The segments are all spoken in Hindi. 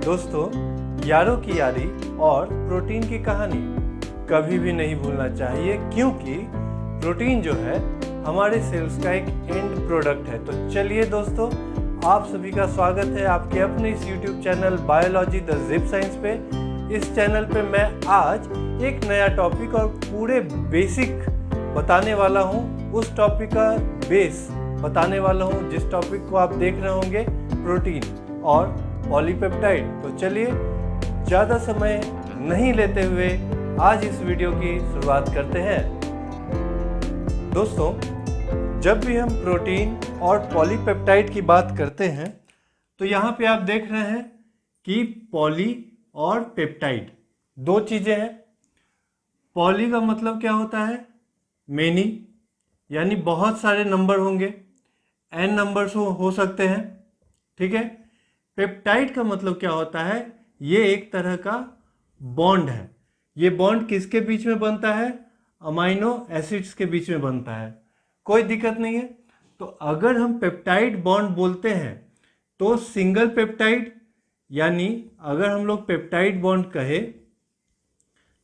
दोस्तों, यारों की यारी और प्रोटीन की कहानी कभी भी नहीं भूलना चाहिए, क्योंकि प्रोटीन जो है हमारे सेल्स का एक एंड प्रोडक्ट है। तो चलिए दोस्तों, आप सभी का स्वागत है आपके अपने इस YouTube channel biology the zip science पे। इस चैनल पे मैं आज एक नया टॉपिक और पूरे बेसिक बताने वाला हूँ, उस टॉपिक का बेस बताने वाला हूँ जिस टॉपिक को आप देख रहे होंगे, प्रोटीन और पॉलीपेप्टाइड। तो चलिए ज़्यादा समय नहीं लेते हुए आज इस वीडियो की शुरुआत करते हैं। दोस्तों, जब भी हम प्रोटीन और पॉलीपेप्टाइड की बात करते हैं तो यहाँ पे आप देख रहे हैं कि पॉली और पेप्टाइड दो चीज़ें हैं। पॉली का मतलब क्या होता है? मेनी, यानी बहुत सारे नंबर होंगे, n नंबर्स हो सकते हैं, ठीक है। पेप्टाइड का मतलब क्या होता है? ये एक तरह का बॉन्ड है। ये बॉन्ड किसके बीच में बनता है? अमाइनो एसिड्स के बीच में बनता है। कोई दिक्कत नहीं है। तो अगर हम पेप्टाइड बॉन्ड बोलते हैं तो सिंगल पेप्टाइड, यानी अगर हम लोग पेप्टाइड बॉन्ड कहे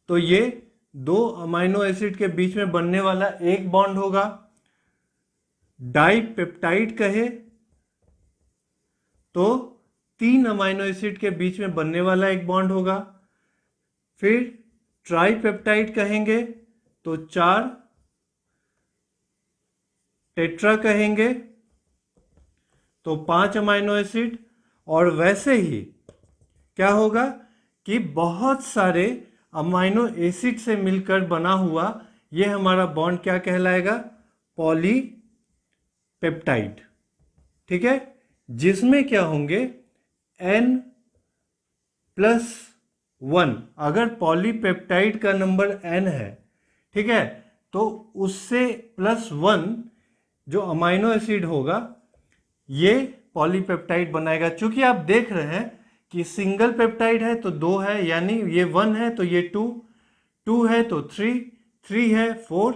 तो ये दो अमाइनो एसिड के बीच में बनने वाला एक बॉन्ड होगा। डाइपेप्टाइड कहे तो तीन अमाइनो एसिड के बीच में बनने वाला एक बॉन्ड होगा। फिर ट्राइपेप्टाइड कहेंगे तो चार, टेट्रा कहेंगे तो पांच अमाइनो एसिड। और वैसे ही क्या होगा कि बहुत सारे अमाइनो एसिड से मिलकर बना हुआ ये हमारा बॉन्ड क्या कहलाएगा? पॉलीपेप्टाइड, ठीक है। जिसमें क्या होंगे n+1। अगर पॉलीपेप्टाइड का नंबर n है, ठीक है, तो उससे +1 जो अमाइनो एसिड होगा ये पॉलीपेप्टाइड बनाएगा। चूंकि आप देख रहे हैं कि सिंगल पेप्टाइड है तो 2 है, यानी ये 1 है तो ये 2, 2 है तो 3, 3 है 4,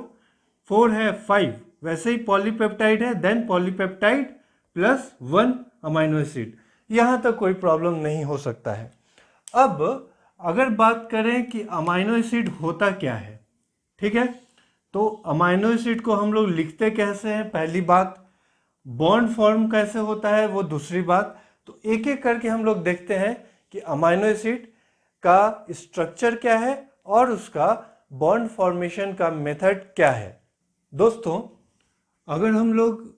4 है 5। वैसे ही पॉलीपेप्टाइड है, देन पॉलीपेप्टाइड +1 अमाइनो एसिड। यहाँ तक कोई प्रॉब्लम नहीं हो सकता है। अब अगर बात करें कि अमाइनो एसिड होता क्या है, ठीक है, तो अमाइनो एसिड को हम लोग लिखते कैसे हैं, पहली बात। बॉन्ड फॉर्म कैसे होता है, वो दूसरी बात। तो एक एक करके हम लोग देखते हैं कि अमाइनो एसिड का स्ट्रक्चर क्या है और उसका बॉन्ड फॉर्मेशन का मेथड क्या है। दोस्तों, अगर हम लोग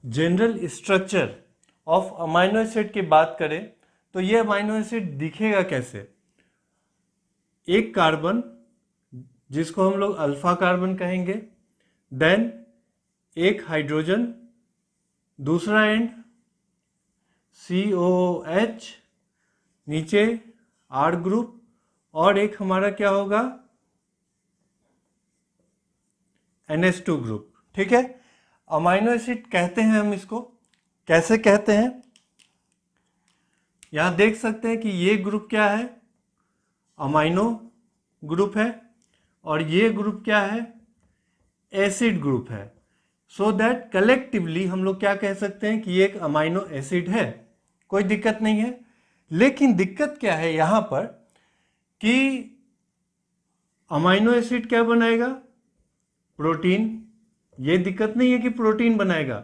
general structure of amino acid की बात करें तो ये अमाइनो एसिड दिखेगा कैसे? एक कार्बन, जिसको हम लोग अल्फा कार्बन कहेंगे, देन एक हाइड्रोजन, दूसरा एंड COOH, नीचे R ग्रुप, और एक हमारा क्या होगा? NH2 ग्रुप, ठीक है। अमाइनो एसिड कहते हैं हम इसको, कैसे कहते हैं? यहां देख सकते हैं कि ये ग्रुप क्या है? अमाइनो ग्रुप है, और ये ग्रुप क्या है? एसिड ग्रुप है। सो दैट कलेक्टिवली हम लोग क्या कह सकते हैं कि ये एक अमाइनो एसिड है। कोई दिक्कत नहीं है। लेकिन दिक्कत क्या है यहां पर कि अमाइनो एसिड क्या बनाएगा? प्रोटीन। ये दिक्कत नहीं है कि प्रोटीन बनाएगा,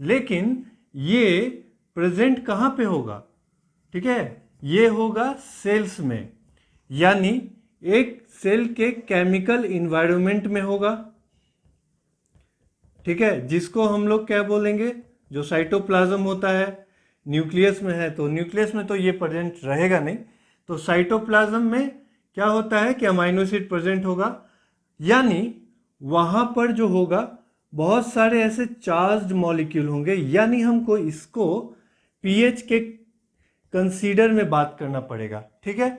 लेकिन ये प्रेजेंट कहां पे होगा? ठीक है, ये होगा सेल्स में, यानी एक सेल के केमिकल इन्वायरमेंट में होगा, ठीक है, जिसको हम लोग क्या बोलेंगे? जो साइटोप्लाज्म होता है, न्यूक्लियस में है तो न्यूक्लियस में तो ये प्रेजेंट रहेगा नहीं, तो साइटोप्लाज्म में क्या होता है कि अमाइनो एसिड प्रेजेंट होगा। यानी वहां पर जो होगा बहुत सारे ऐसे चार्ज्ड मॉलिक्यूल होंगे, यानी हमको इसको पीएच के कंसीडर में बात करना पड़ेगा, ठीक है।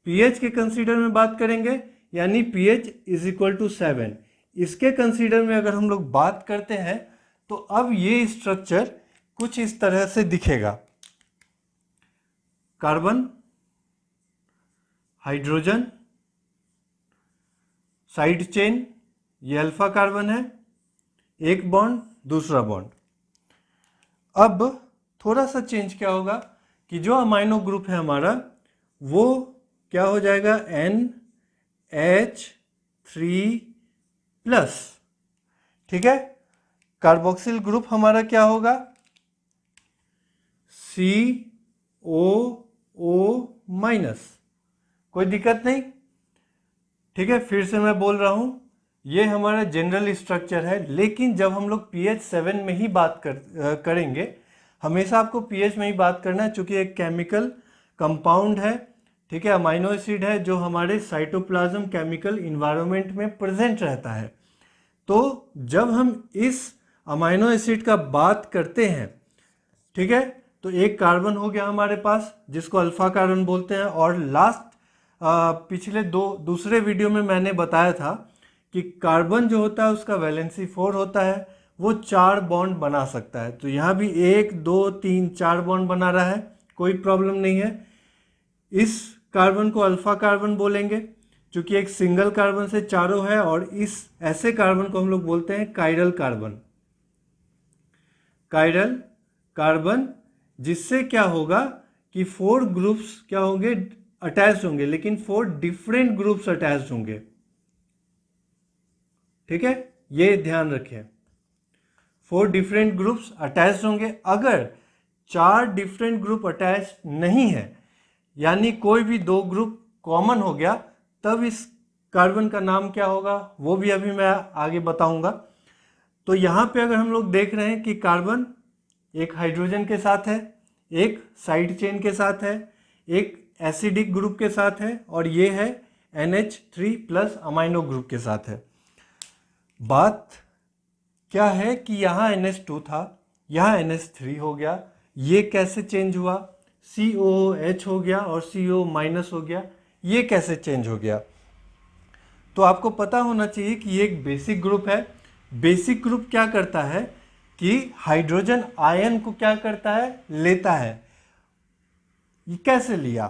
पीएच के कंसीडर में बात करेंगे, यानी pH = 7। इसके कंसीडर में अगर हम लोग बात करते हैं तो अब ये स्ट्रक्चर कुछ इस तरह से दिखेगा। कार्बन, हाइड्रोजन, साइड चेन, ये अल्फा कार्बन है, एक बॉन्ड दूसरा बॉन्ड। अब थोड़ा सा चेंज क्या होगा कि जो अमाइनो ग्रुप है हमारा वो क्या हो जाएगा, NH3+, ठीक है। कार्बोक्सिल ग्रुप हमारा क्या होगा, COO-। कोई दिक्कत नहीं, ठीक है। फिर से मैं बोल रहा हूं, ये हमारा जनरल स्ट्रक्चर है, लेकिन जब हम लोग pH 7 में ही बात करेंगे, हमेशा आपको pH में ही बात करना है, चूंकि एक केमिकल कंपाउंड है, ठीक है, अमाइनो एसिड है जो हमारे साइटोप्लाज्म केमिकल इन्वायरमेंट में प्रेजेंट रहता है। तो जब हम इस अमाइनो एसिड का बात करते हैं, ठीक है, तो एक कार्बन हो गया हमारे पास जिसको अल्फा कार्बन बोलते हैं। और लास्ट पिछले दूसरे वीडियो में मैंने बताया था कि कार्बन जो होता है उसका वैलेंसी 4 होता है, वो 4 बॉन्ड बना सकता है। तो यहाँ भी 1 2 3 4 बॉन्ड बना रहा है, कोई प्रॉब्लम नहीं है। इस कार्बन को अल्फा कार्बन बोलेंगे क्योंकि एक सिंगल कार्बन से चारों है, और इस ऐसे कार्बन को हम लोग बोलते हैं कायरल कार्बन। कायरल कार्बन, जिससे क्या होगा कि 4 ग्रुप्स क्या होंगे, अटैच होंगे, लेकिन 4 डिफरेंट ग्रुप्स अटैच होंगे, ठीक है, ये ध्यान रखें। 4 डिफरेंट ग्रुप्स अटैच होंगे। अगर 4 डिफरेंट ग्रुप अटैच नहीं है, यानी कोई भी 2 ग्रुप कॉमन हो गया, तब इस कार्बन का नाम क्या होगा वो भी अभी मैं आगे बताऊंगा। तो यहाँ पे अगर हम लोग देख रहे हैं कि कार्बन एक हाइड्रोजन के साथ है, एक साइड चेन के साथ है, एक एसिडिक ग्रुप के साथ है, और ये है NH3+ अमाइनो ग्रुप के साथ है। बात क्या है कि यहाँ NH2 था, यहाँ NH3 हो गया, ये कैसे चेंज हुआ, COOH हो गया और CO- हो गया, ये कैसे चेंज हो गया। तो आपको पता होना चाहिए कि ये एक बेसिक ग्रुप है। बेसिक ग्रुप क्या करता है कि हाइड्रोजन आयन को क्या करता है, लेता है। ये कैसे लिया,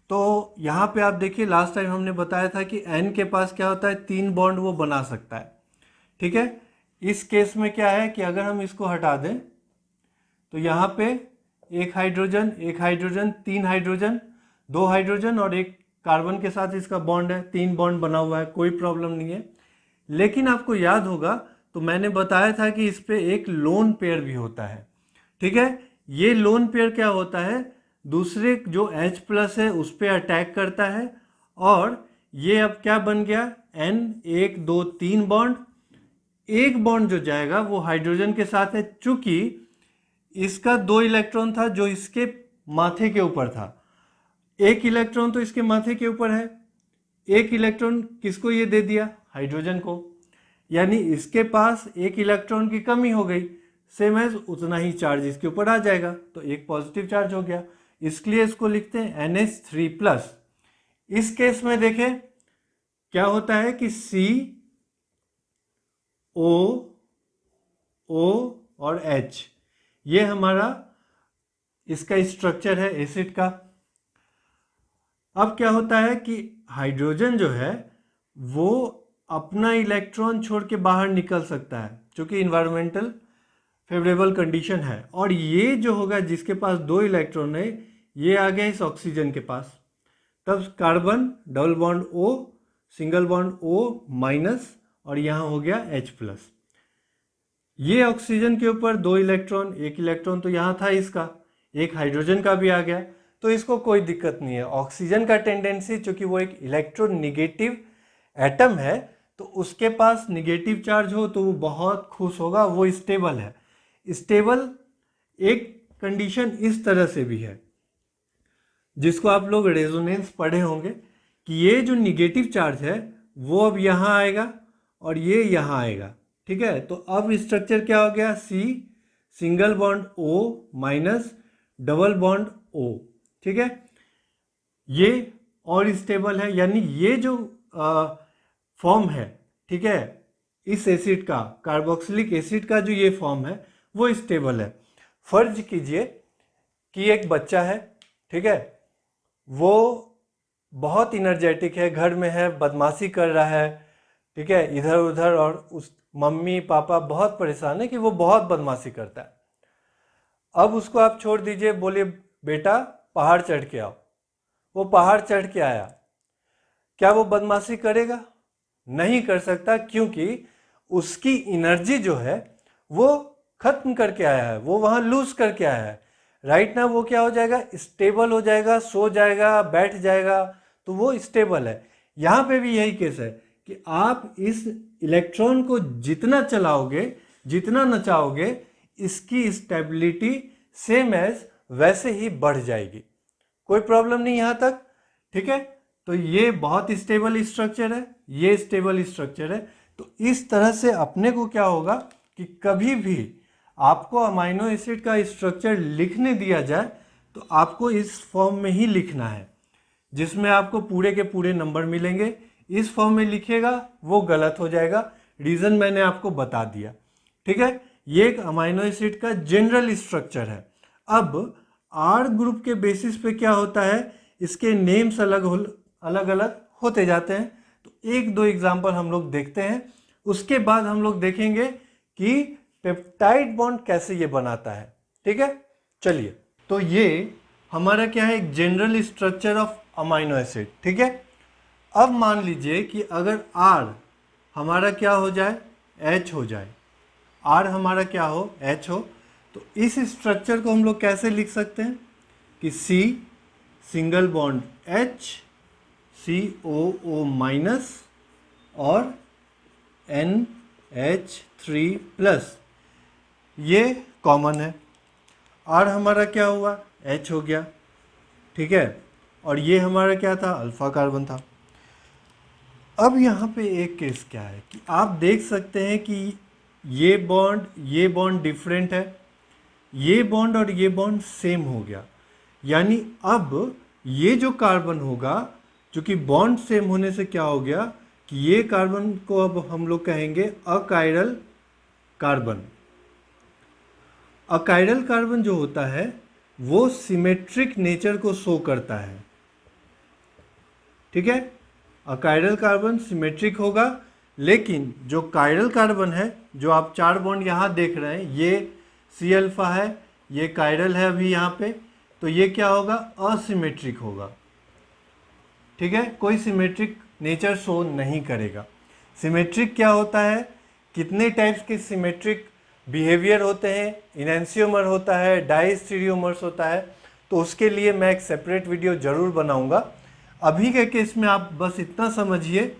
तो यहाँ पे आप देखिए, लास्ट टाइम हमने बताया था कि N के पास क्या होता है, 3 बॉन्ड वो बना सकता है, ठीक है। इस केस में क्या है कि अगर हम इसको हटा दें तो यहाँ पे एक हाइड्रोजन, 3 हाइड्रोजन, 2 हाइड्रोजन और एक कार्बन के साथ इसका बॉन्ड है, 3 बॉन्ड बना हुआ है, कोई प्रॉब्लम नहीं है। लेकिन आपको याद होगा तो मैंने बताया था कि इस पे एक लोन पेयर भी होता है, ठीक है। ये लोन पेयर क्या होता है, दूसरे जो H+ है उस पर अटैक करता है, और ये अब क्या बन गया, N 1 2 3 बॉन्ड। एक बॉन्ड जो जाएगा वो हाइड्रोजन के साथ है, चूंकि इसका 2 इलेक्ट्रॉन था जो इसके माथे के ऊपर था, एक इलेक्ट्रॉन तो इसके माथे के ऊपर है, एक इलेक्ट्रॉन किसको ये दे दिया, हाइड्रोजन को, यानी इसके पास एक इलेक्ट्रॉन की कमी हो गई, सेम एज उतना ही चार्ज इसके ऊपर आ जाएगा, तो एक पॉजिटिव चार्ज हो गया, इसलिए इसको लिखते हैं NH3+। इस केस में देखें क्या होता है कि COO और H, ये हमारा इसका स्ट्रक्चर है एसिड का। अब क्या होता है कि हाइड्रोजन जो है वो अपना इलेक्ट्रॉन छोड़ के बाहर निकल सकता है क्योंकि इन्वायरमेंटल फेवरेबल कंडीशन है, और ये जो होगा जिसके पास 2 इलेक्ट्रॉन है, ये आ गया इस ऑक्सीजन के पास, तब carbon double bond O, single bond O-, और यहाँ हो गया H+। ये ऑक्सीजन के ऊपर 2 इलेक्ट्रॉन, एक इलेक्ट्रॉन तो यहाँ था इसका, एक हाइड्रोजन का भी आ गया, तो इसको कोई दिक्कत नहीं है। ऑक्सीजन का टेंडेंसी, चूंकि वो एक इलेक्ट्रोनिगेटिव एटम है, तो उसके पास निगेटिव चार्ज हो तो वो बहुत खुश होगा, वो स्टेबल है। स्टेबल एक कंडीशन इस तरह से भी है जिसको आप लोग रेजोनेंस पढ़े होंगे कि ये जो निगेटिव चार्ज है वो अब यहाँ आएगा और ये यहाँ आएगा, ठीक है। तो अब स्ट्रक्चर क्या हो गया, C single bond O- double bond O, ठीक है। ये और स्टेबल है, यानी ये जो फॉर्म है, ठीक है, इस एसिड का, कार्बोक्सिलिक एसिड का जो ये फॉर्म है वो स्टेबल है। फर्ज कीजिए कि एक बच्चा है, ठीक है, वो बहुत इनर्जेटिक है, घर में है, बदमाशी कर रहा है, ठीक है, इधर उधर, और मम्मी पापा बहुत परेशान है कि वो बहुत बदमाशी करता है। अब उसको आप छोड़ दीजिए, बोलिए बेटा पहाड़ चढ़ के आओ, वो पहाड़ चढ़ के आया, क्या वो बदमाशी करेगा? नहीं कर सकता, क्योंकि उसकी एनर्जी जो है वो खत्म करके आया है, वो वहां लूज करके आया है। राइट ना, वो क्या हो जाएगा, स्टेबल हो जाएगा, सो जाएगा, बैठ जाएगा, तो वो स्टेबल है। यहां पे भी यही केस है कि आप इस इलेक्ट्रॉन को जितना चलाओगे, जितना नचाओगे, इसकी स्टेबिलिटी सेम एज वैसे ही बढ़ जाएगी। कोई प्रॉब्लम नहीं यहां तक, ठीक है। तो ये बहुत स्टेबल स्ट्रक्चर है, ये स्टेबल स्ट्रक्चर है। तो इस तरह से अपने को क्या होगा कि कभी भी आपको अमाइनो एसिड का स्ट्रक्चर लिखने दिया जाए तो आपको इस फॉर्म में ही लिखना है, जिसमें आपको पूरे के पूरे नंबर मिलेंगे। इस फॉर्म में लिखिएगा वो गलत हो जाएगा, रीज़न मैंने आपको बता दिया, ठीक है। ये एक अमाइनो एसिड का जनरल स्ट्रक्चर है। अब आर ग्रुप के बेसिस पे क्या होता है, इसके नेम्स अलग अलग होते जाते हैं। तो एक दो एग्जाम्पल हम लोग देखते हैं, उसके बाद हम लोग देखेंगे कि पेप्टाइड बॉन्ड कैसे ये बनाता है, ठीक है। चलिए, तो ये हमारा क्या है, एक general structure of amino acid, ठीक है। अब मान लीजिए कि अगर आर हमारा क्या हो जाए, एच हो जाए, आर हमारा क्या हो, एच हो, तो इस स्ट्रक्चर को हम लोग कैसे लिख सकते हैं कि सी सिंगल बॉन्ड एच, सी ओ ओ माइनस और NH3+, ये कॉमन है। आर हमारा क्या हुआ, H हो गया, ठीक है। और ये हमारा क्या था, अल्फा कार्बन था। अब यहाँ पे एक केस क्या है कि आप देख सकते हैं कि ये बॉन्ड डिफरेंट है, ये बॉन्ड और ये बॉन्ड सेम हो गया। यानी अब ये जो कार्बन होगा, चूंकि बॉन्ड सेम होने से क्या हो गया कि ये कार्बन को अब हम लोग कहेंगे अकायरल कार्बन। अकायरल कार्बन जो होता है वो सिमेट्रिक नेचर को शो करता है, ठीक है। अकायरल कार्बन सिमेट्रिक होगा, लेकिन जो कायरल कार्बन है, जो आप 4 बॉन्ड यहाँ देख रहे हैं, ये सी अल्फा है, ये कायरल है अभी यहाँ पे, तो ये क्या होगा, असिमेट्रिक होगा, ठीक है। कोई सिमेट्रिक नेचर शो नहीं करेगा। सिमेट्रिक क्या होता है, कितने टाइप्स के सिमेट्रिक बिहेवियर होते हैं, इनैंसियोमर होता है, डाइस्टीरियोमर्स होता है, तो उसके लिए मैं एक सेपरेट वीडियो जरूर बनाऊंगा। अभी के केस में आप बस इतना समझिए,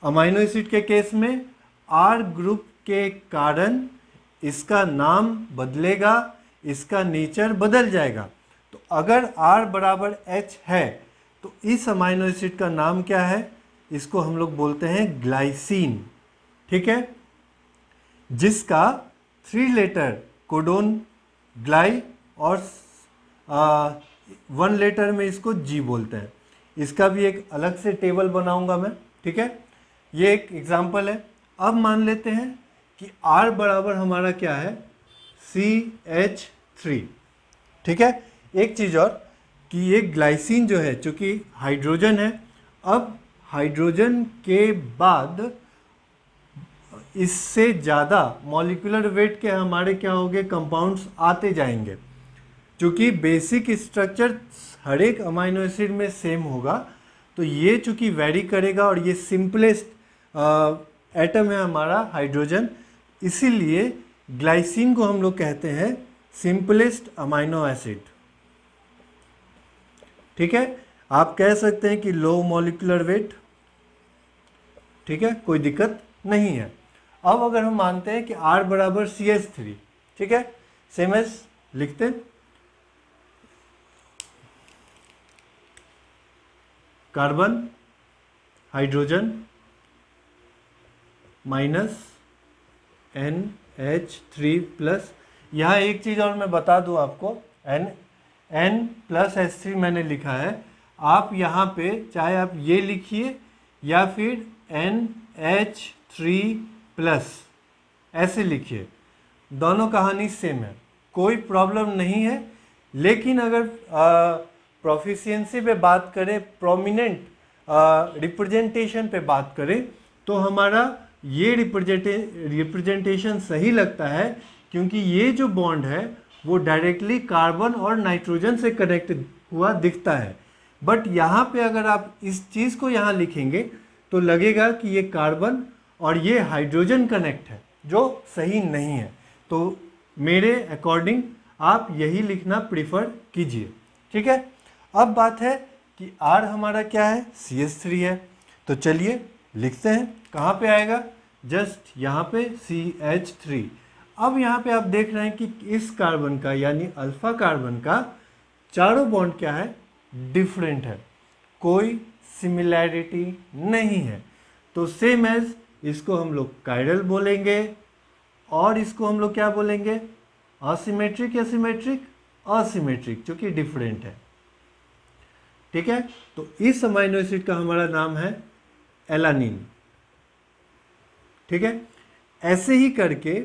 अमाइनो एसिड के केस में आर ग्रुप के कारण इसका नाम बदलेगा, इसका नेचर बदल जाएगा। तो अगर R बराबर H है तो इस अमाइनो एसिड का नाम क्या है, इसको हम लोग बोलते हैं ग्लाइसिन, ठीक है, जिसका 3 लेटर कोडोन ग्लाई और 1 लेटर में इसको G बोलते हैं। इसका भी एक अलग से टेबल बनाऊंगा मैं, ठीक है। ये एक एग्जाम्पल है। अब मान लेते हैं कि R बराबर हमारा क्या है, CH3, ठीक है। एक चीज़ और कि ये ग्लाइसिन जो है, चूँकि हाइड्रोजन है, अब हाइड्रोजन के बाद इससे ज़्यादा मॉलिक्यूलर वेट के हमारे क्या होंगे, कंपाउंड्स आते जाएंगे। चूँकि बेसिक स्ट्रक्चर हर एक अमाइनो एसिड में सेम होगा, तो ये चूँकि वेरी करेगा, और ये सिंपलेस्ट एटम है हमारा हाइड्रोजन, इसीलिए ग्लाइसिन को हम लोग कहते हैं सिंपलेस्ट अमाइनो एसिड, ठीक है। आप कह सकते हैं कि लो मॉलिक्यूलर वेट, ठीक है, कोई दिक्कत नहीं है। अब अगर हम मानते हैं कि R बराबर CH3, ठीक है, सेम एज लिखते हैं, कार्बन हाइड्रोजन माइनस NH3+। यहाँ एक चीज़ और मैं बता दूँ आपको, N+H3 मैंने लिखा है, आप यहाँ पे चाहे आप ये लिखिए या फिर NH3+ ऐसे लिखिए, दोनों कहानी सेम है, कोई प्रॉब्लम नहीं है। लेकिन अगर प्रोफिशिएंसी पे बात करें, प्रोमिनेंट रिप्रेजेंटेशन पे बात करें, तो हमारा ये रिप्रेजेंटेशन सही लगता है क्योंकि ये जो बॉन्ड है वो डायरेक्टली कार्बन और नाइट्रोजन से कनेक्ट हुआ दिखता है। बट यहाँ पे अगर आप इस चीज़ को यहाँ लिखेंगे तो लगेगा कि ये कार्बन और ये हाइड्रोजन कनेक्ट है, जो सही नहीं है। तो मेरे अकॉर्डिंग आप यही लिखना प्रीफर कीजिए। ठीक है, अब बात है कि R हमारा क्या है, CH3 है। तो चलिए लिखते हैं, कहाँ पे आएगा, जस्ट यहाँ पे CH3। अब यहाँ पे आप देख रहे हैं कि इस कार्बन का यानी अल्फा कार्बन का चारों बॉन्ड क्या है, डिफरेंट है, कोई सिमिलैरिटी नहीं है। तो सेम एज इसको हम लोग कायरल बोलेंगे और इसको हम लोग क्या बोलेंगे, असिमेट्रिक या सिमेट्रिक, असिमेट्रिक, क्योंकि डिफरेंट है। ठीक है, तो इस अमाइनो एसिड का हमारा नाम है एलानिन। ठीक है, ऐसे ही करके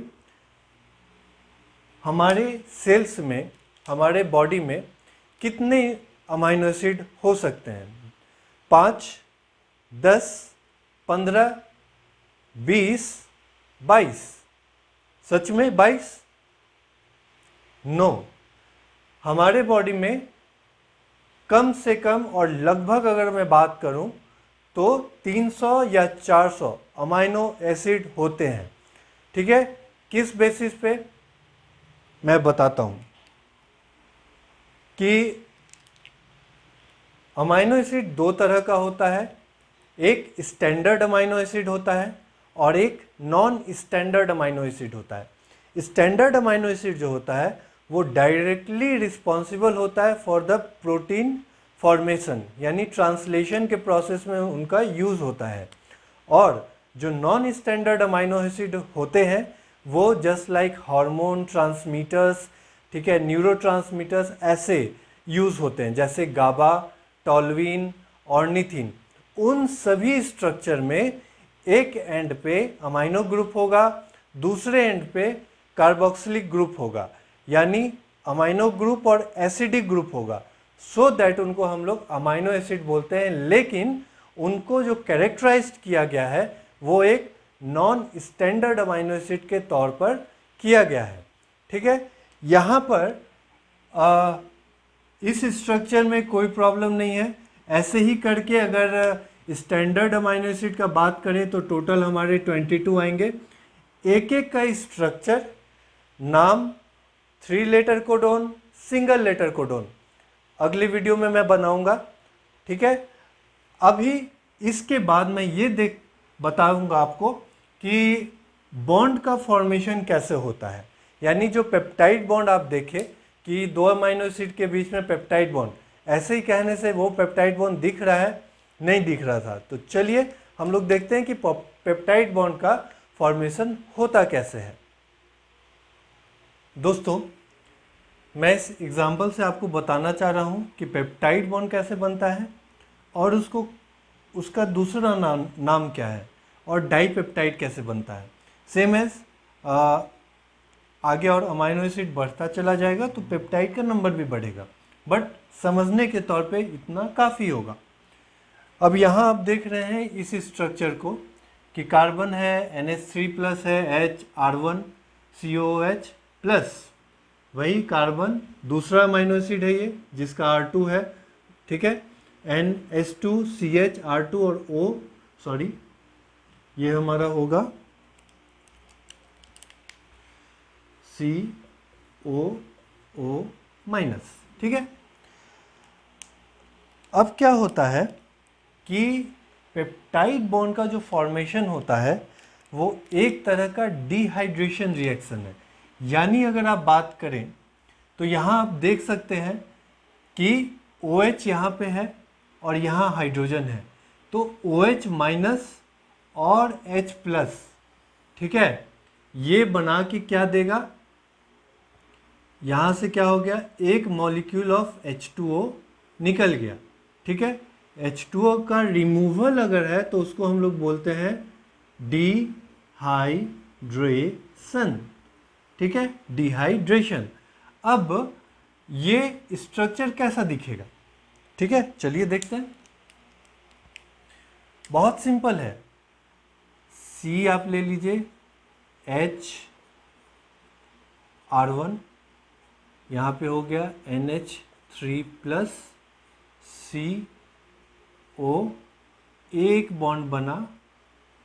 हमारे सेल्स में, हमारे बॉडी में कितने अमाइनो एसिड हो सकते हैं, 5, 10, 15, 20, 22। सच में 22? नो, हमारे बॉडी में कम से कम और लगभग अगर मैं बात करूं तो 300 या 400 अमाइनो एसिड होते हैं। ठीक है, किस बेसिस पे मैं बताता हूं कि अमाइनो एसिड दो तरह का होता है, एक स्टैंडर्ड अमाइनो एसिड होता है और एक नॉन स्टैंडर्ड अमाइनो एसिड होता है। स्टैंडर्ड अमाइनो एसिड जो होता है वो डायरेक्टली रिस्पॉन्सिबल होता है फॉर द प्रोटीन फॉर्मेशन, यानी ट्रांसलेशन के प्रोसेस में उनका यूज होता है। और जो नॉन स्टैंडर्ड अमाइनो एसिड होते हैं वो जस्ट लाइक हार्मोन, ट्रांसमीटर्स, ठीक है, न्यूरोट्रांसमीटर्स ऐसे यूज होते हैं, जैसे गाबा, टॉल्विन, ऑर्निथिन। उन सभी स्ट्रक्चर में एक एंड पे अमाइनो ग्रुप होगा, दूसरे एंड पे कार्बोक्सिलिक ग्रुप होगा, यानी अमाइनो ग्रुप और एसिडिक ग्रुप होगा। सो दैट उनको हम लोग अमाइनो एसिड बोलते हैं, लेकिन उनको जो कैरेक्टराइज्ड किया गया है वो एक नॉन स्टैंडर्ड अमाइनो एसिड के तौर पर किया गया है। ठीक है, यहाँ पर इस स्ट्रक्चर में कोई प्रॉब्लम नहीं है। ऐसे ही करके अगर स्टैंडर्ड अमाइनो एसिड का बात करें तो टोटल हमारे 22 आएंगे। एक एक का स्ट्रक्चर, नाम, 3 letter codon, single letter codon अगली वीडियो में मैं बनाऊंगा। ठीक है, अभी इसके बाद मैं ये बताऊंगा आपको कि बॉन्ड का फॉर्मेशन कैसे होता है। यानी जो पेप्टाइड बॉन्ड आप देखें कि दो अमाइनो एसिड के बीच में पेप्टाइड बॉन्ड, ऐसे ही कहने से वो पेप्टाइड बॉन्ड दिख रहा है, नहीं दिख रहा था। तो चलिए हम लोग देखते हैं कि पेप्टाइड बॉन्ड का फॉर्मेशन होता कैसे है। दोस्तों, मैं इस एग्जाम्पल से आपको बताना चाह रहा हूँ कि पेप्टाइड बॉन्ड कैसे बनता है और उसका दूसरा नाम क्या है, और डाइपेप्टाइड कैसे बनता है। सेम एज आगे और अमाइनो एसिड बढ़ता चला जाएगा तो पेप्टाइड का नंबर भी बढ़ेगा, बट समझने के तौर पे इतना काफ़ी होगा। अब यहाँ आप देख रहे हैं इस स्ट्रक्चर को कि कार्बन है, NH3+ है, HR1COOH प्लस, वही कार्बन दूसरा अमाइनो एसिड है ये जिसका R2 है। ठीक है, NH2CH R2 और O, ये हमारा होगा COO-। ठीक है, अब क्या होता है कि पेप्टाइड बॉन्ड का जो फॉर्मेशन होता है वो एक तरह का डिहाइड्रेशन रिएक्शन है। यानी अगर आप बात करें तो यहाँ आप देख सकते हैं कि OH यहाँ पे है और यहाँ हाइड्रोजन है, तो OH- और H+, ठीक है, ये बना के क्या देगा, यहाँ से क्या हो गया, एक मॉलिक्यूल ऑफ H2O निकल गया। ठीक है, H2O का रिमूवल अगर है तो उसको हम लोग बोलते हैं डिहाइड्रेशन। ठीक है, डिहाइड्रेशन। अब ये स्ट्रक्चर कैसा दिखेगा, ठीक है, चलिए देखते हैं। बहुत सिंपल है, C आप ले लीजिए HR1, यहाँ पे हो गया NH3 प्लस CO, एक बॉन्ड बना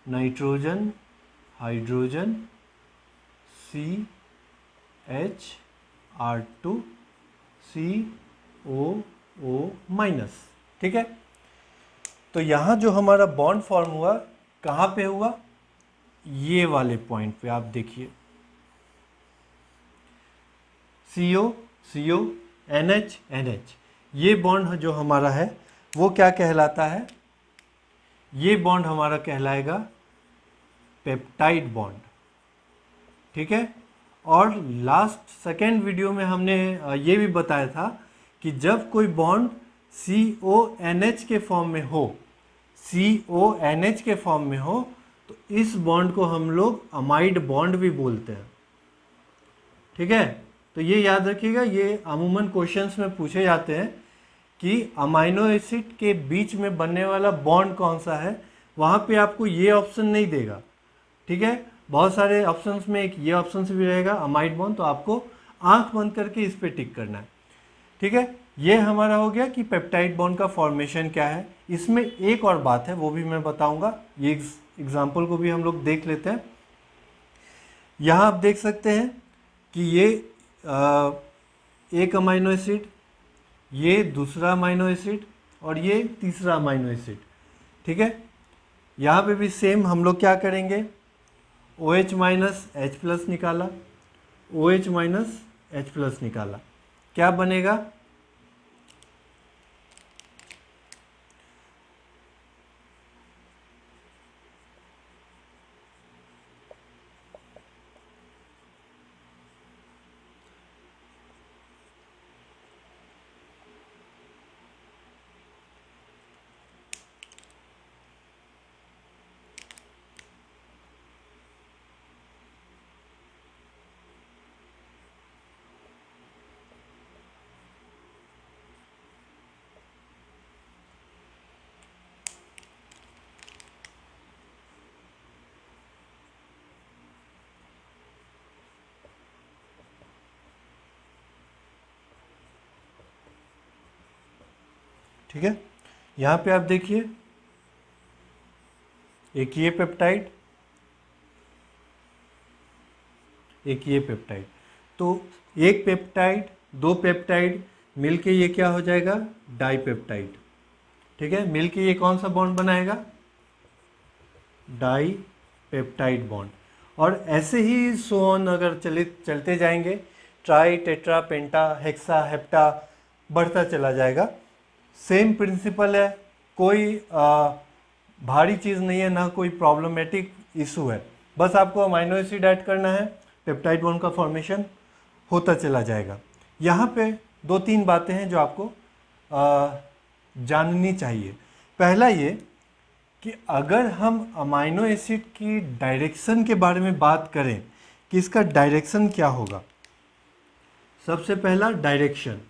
nitrogen hydrogen CH2 COO minus. ठीक है, तो यहाँ जो हमारा बॉन्ड फॉर्म हुआ कहाँ पे हुआ, ये वाले पॉइंट पे आप देखिए, CO CO NH NH, ये बॉन्ड जो हमारा है वो क्या कहलाता है, ये बॉन्ड हमारा कहलाएगा पेप्टाइड बॉन्ड। ठीक है, और लास्ट सेकेंड वीडियो में हमने ये भी बताया था कि जब कोई बॉन्ड CONH के फॉर्म में हो, CONH के फॉर्म में हो, तो इस बॉन्ड को हम लोग अमाइड बॉन्ड भी बोलते हैं। ठीक है, तो ये याद रखिएगा, ये अमूमन क्वेश्चंस में पूछे जाते हैं कि अमाइनो एसिड के बीच में बनने वाला बॉन्ड कौन सा है, वहाँ पे आपको ये ऑप्शन नहीं देगा। ठीक है, बहुत सारे ऑप्शंस में एक ये ऑप्शन भी रहेगा अमाइड बॉन्ड, तो आपको आंख बंद करके इस पे टिक करना है। ठीक है, ये हमारा हो गया कि पेप्टाइड बॉन्ड का फॉर्मेशन क्या है। इसमें एक और बात है, वो भी मैं बताऊंगा, ये एग्जाम्पल को भी हम लोग देख लेते हैं। यहाँ आप देख सकते हैं कि ये एक अमाइनो एसिड, ये दूसरा अमाइनो एसिड और ये तीसरा अमाइनो एसिड। ठीक है, यहाँ पे भी सेम हम लोग क्या करेंगे, OH माइनस H प्लस निकाला, OH माइनस H प्लस निकाला, क्या बनेगा, ठीक है, यहाँ पे आप देखिए, एक ये पेप्टाइड, एक ये पेप्टाइड, तो एक पेप्टाइड दो पेप्टाइड मिलके ये क्या हो जाएगा, डाईपेप्टाइड। ठीक है, मिलके ये कौन सा बॉन्ड बनाएगा, डाईपेप्टाइड बॉन्ड। और ऐसे ही सोन अगर चलते जाएंगे, ट्राई टेट्रा पेंटा हेक्सा हेप्टा बढ़ता चला जाएगा। सेम प्रिंसिपल है, कोई भारी चीज़ नहीं है, ना कोई प्रॉब्लमेटिक इशू है, बस आपको अमाइनो एसिड ऐड करना है, पेप्टाइड बॉन्ड का फॉर्मेशन होता चला जाएगा। यहाँ पे दो तीन बातें हैं जो आपको जाननी चाहिए। पहला ये कि अगर हम अमाइनो एसिड की डायरेक्शन के बारे में बात करें कि इसका डायरेक्शन क्या होगा, सबसे पहला डायरेक्शन।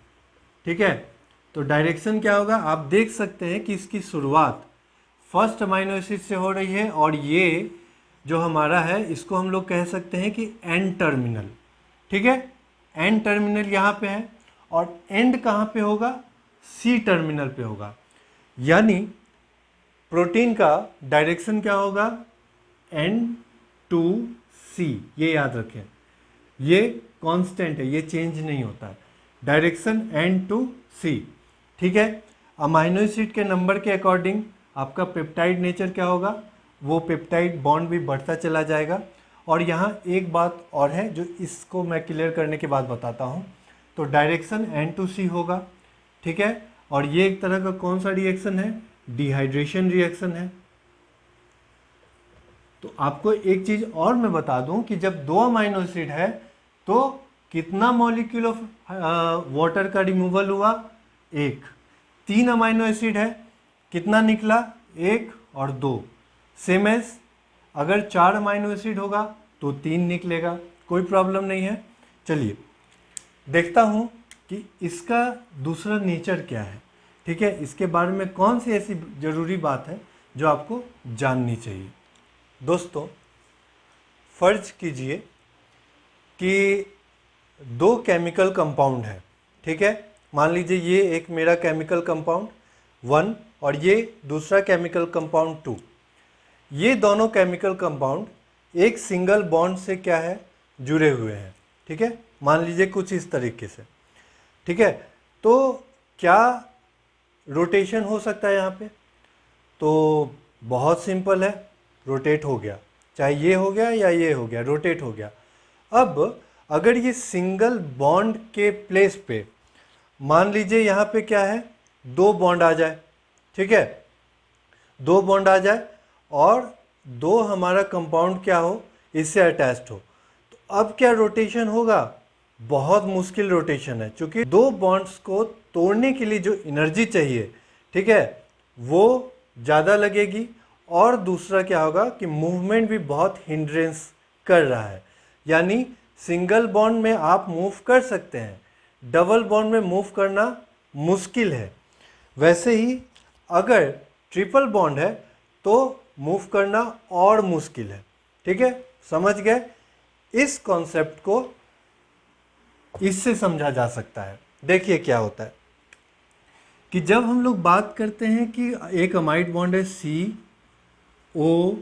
ठीक है, तो डायरेक्शन क्या होगा, आप देख सकते हैं कि इसकी शुरुआत फर्स्ट अमाइनो एसिड से हो रही है, और ये जो हमारा है इसको हम लोग कह सकते हैं कि एन टर्मिनल। ठीक है, एन टर्मिनल यहाँ पे है, और एंड कहाँ पे होगा, सी टर्मिनल पे होगा। यानी प्रोटीन का डायरेक्शन क्या होगा, एन टू सी, ये याद रखें, ये कांस्टेंट है, ये चेंज नहीं होता है, डायरेक्शन एन टू सी। ठीक है, अमाइनो एसिड के नंबर के अकॉर्डिंग आपका पेप्टाइड नेचर क्या होगा, वो पेप्टाइड बॉन्ड भी बढ़ता चला जाएगा। और यहाँ एक बात और है जो इसको मैं क्लियर करने के बाद बताता हूँ। तो डायरेक्शन एन टू सी होगा। ठीक है, और ये एक तरह का कौन सा रिएक्शन है, डिहाइड्रेशन रिएक्शन है। तो आपको एक चीज़ और मैं बता दूं कि जब दो अमाइनो एसिड है तो कितना मॉलिक्यूल ऑफ वाटर का रिमूवल हुआ, एक। तीन अमाइनो एसिड है, कितना निकला, एक और दो। सेम एज अगर चार अमाइनो एसिड होगा तो तीन निकलेगा, कोई प्रॉब्लम नहीं है। चलिए देखता हूँ कि इसका दूसरा नेचर क्या है। ठीक है, इसके बारे में कौन सी ऐसी ज़रूरी बात है जो आपको जाननी चाहिए। दोस्तों फर्ज कीजिए कि दो केमिकल कंपाउंड है, ठीक है। मान लीजिए ये एक मेरा केमिकल कंपाउंड 1 और ये दूसरा केमिकल कंपाउंड 2। ये दोनों केमिकल कंपाउंड एक सिंगल बॉन्ड से क्या है, जुड़े हुए हैं, ठीक है। मान लीजिए कुछ इस तरीके से, ठीक है। तो क्या रोटेशन हो सकता है यहाँ पे? तो बहुत सिंपल है, रोटेट हो गया, चाहे ये हो गया या ये हो गया, रोटेट हो गया। अब अगर ये सिंगल बॉन्ड के प्लेस पे मान लीजिए यहाँ पे क्या है, दो बॉन्ड आ जाए, ठीक है, दो बॉन्ड आ जाए और दो हमारा कंपाउंड क्या हो, इससे अटैच्ड हो, तो अब क्या रोटेशन होगा? बहुत मुश्किल रोटेशन है, क्योंकि दो बॉन्ड्स को तोड़ने के लिए जो एनर्जी चाहिए, ठीक है, वो ज़्यादा लगेगी। और दूसरा क्या होगा कि मूवमेंट भी बहुत हिंड्रेंस कर रहा है। यानी सिंगल बॉन्ड में आप मूव कर सकते हैं, डबल बॉन्ड में मूव करना मुश्किल है। वैसे ही अगर ट्रिपल बॉन्ड है तो मूव करना और मुश्किल है, ठीक है। समझ गए? इस कॉन्सेप्ट को इससे समझा जा सकता है। देखिए क्या होता है कि जब हम लोग बात करते हैं कि एक अमाइड बॉन्ड है CONH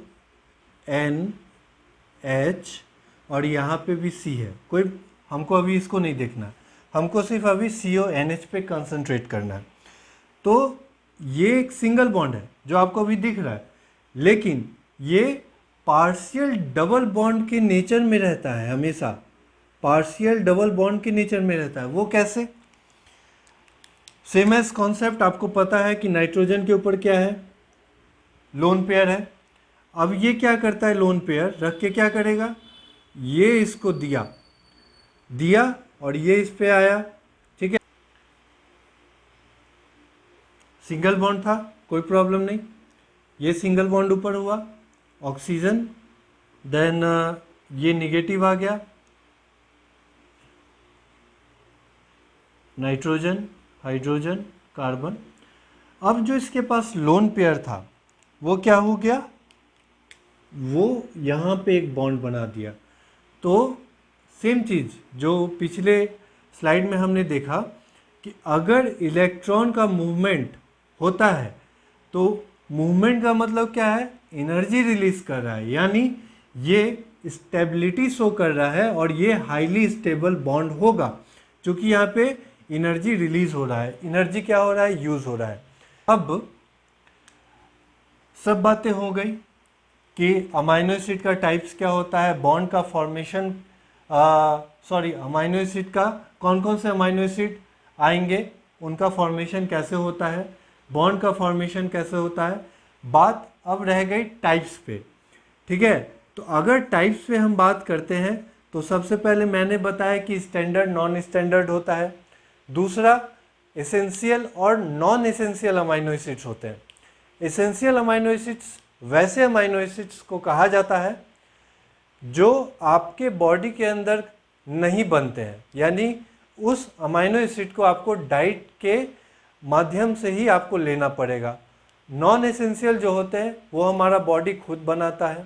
और यहाँ पे भी C है, कोई हमको अभी इसको नहीं देखना, हमको सिर्फ अभी CONH पे कंसंट्रेट करना है। तो ये एक सिंगल बॉन्ड है जो आपको अभी दिख रहा है, लेकिन ये पार्शियल डबल बॉन्ड के नेचर में रहता है, हमेशा पार्शियल डबल बॉन्ड के नेचर में रहता है। वो कैसे? सेम एज कॉन्सेप्ट आपको पता है कि नाइट्रोजन के ऊपर क्या है, लोन पेयर है। अब ये क्या करता है, लोन पेयर रख के क्या करेगा, ये इसको दिया और ये इस पे आया, ठीक है, सिंगल बॉन्ड था, कोई प्रॉब्लम नहीं। ये सिंगल बॉन्ड ऊपर हुआ, ऑक्सीजन, देन ये निगेटिव आ गया, नाइट्रोजन, हाइड्रोजन, कार्बन। अब जो इसके पास लोन पेयर था वो क्या हो गया, वो यहाँ पे एक बॉन्ड बना दिया। तो सेम चीज़ जो पिछले स्लाइड में हमने देखा कि अगर इलेक्ट्रॉन का मूवमेंट होता है तो मूवमेंट का मतलब क्या है, एनर्जी रिलीज कर रहा है, यानी ये स्टेबिलिटी शो कर रहा है और ये हाईली स्टेबल बॉन्ड होगा, क्योंकि यहाँ पे एनर्जी रिलीज हो रहा है। एनर्जी क्या हो रहा है, यूज हो रहा है। अब सब बातें हो गई कि अमाइनो एसिड का टाइप्स क्या होता है, बॉन्ड का फॉर्मेशन, अमाइनो एसिड का कौन कौन से अमाइनो एसिड आएंगे, उनका फॉर्मेशन कैसे होता है, बॉन्ड का फॉर्मेशन कैसे होता है। बात अब रह गई टाइप्स पे, ठीक है। तो अगर टाइप्स पे हम बात करते हैं तो सबसे पहले मैंने बताया कि स्टैंडर्ड नॉन स्टैंडर्ड होता है। दूसरा एसेंशियल और नॉन एसेंशियल अमाइनो एसिड्स होते हैं। एसेंशियल अमाइनो एसिड्स वैसे अमाइनो एसिड्स को कहा जाता है जो आपके बॉडी के अंदर नहीं बनते हैं, यानी उस अमाइनो एसिड को आपको डाइट के माध्यम से ही आपको लेना पड़ेगा। नॉन एसेंशियल जो होते हैं वो हमारा बॉडी खुद बनाता है।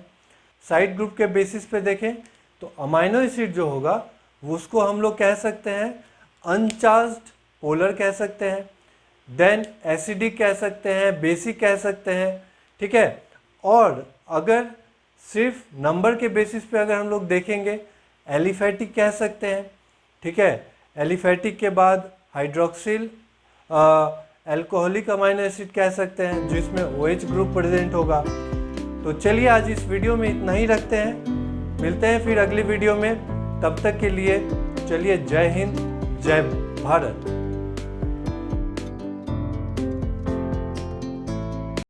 साइड ग्रुप के बेसिस पे देखें तो अमाइनो एसिड जो होगा उसको हम लोग कह सकते हैं अनचार्ज्ड पोलर कह सकते हैं, देन एसिडिक कह सकते हैं, बेसिक कह सकते हैं, ठीक है। और अगर सिर्फ नंबर के बेसिस पे अगर हम लोग देखेंगे एलिफैटिक कह सकते हैं, ठीक है। एलिफैटिक के बाद हाइड्रोक्सिल अल्कोहलिक अमाइनो एसिड कह सकते हैं जिसमें OH ग्रुप प्रेजेंट होगा। तो चलिए आज इस वीडियो में इतना ही रखते हैं, मिलते हैं फिर अगली वीडियो में। तब तक के लिए चलिए जय हिंद, जय भारत।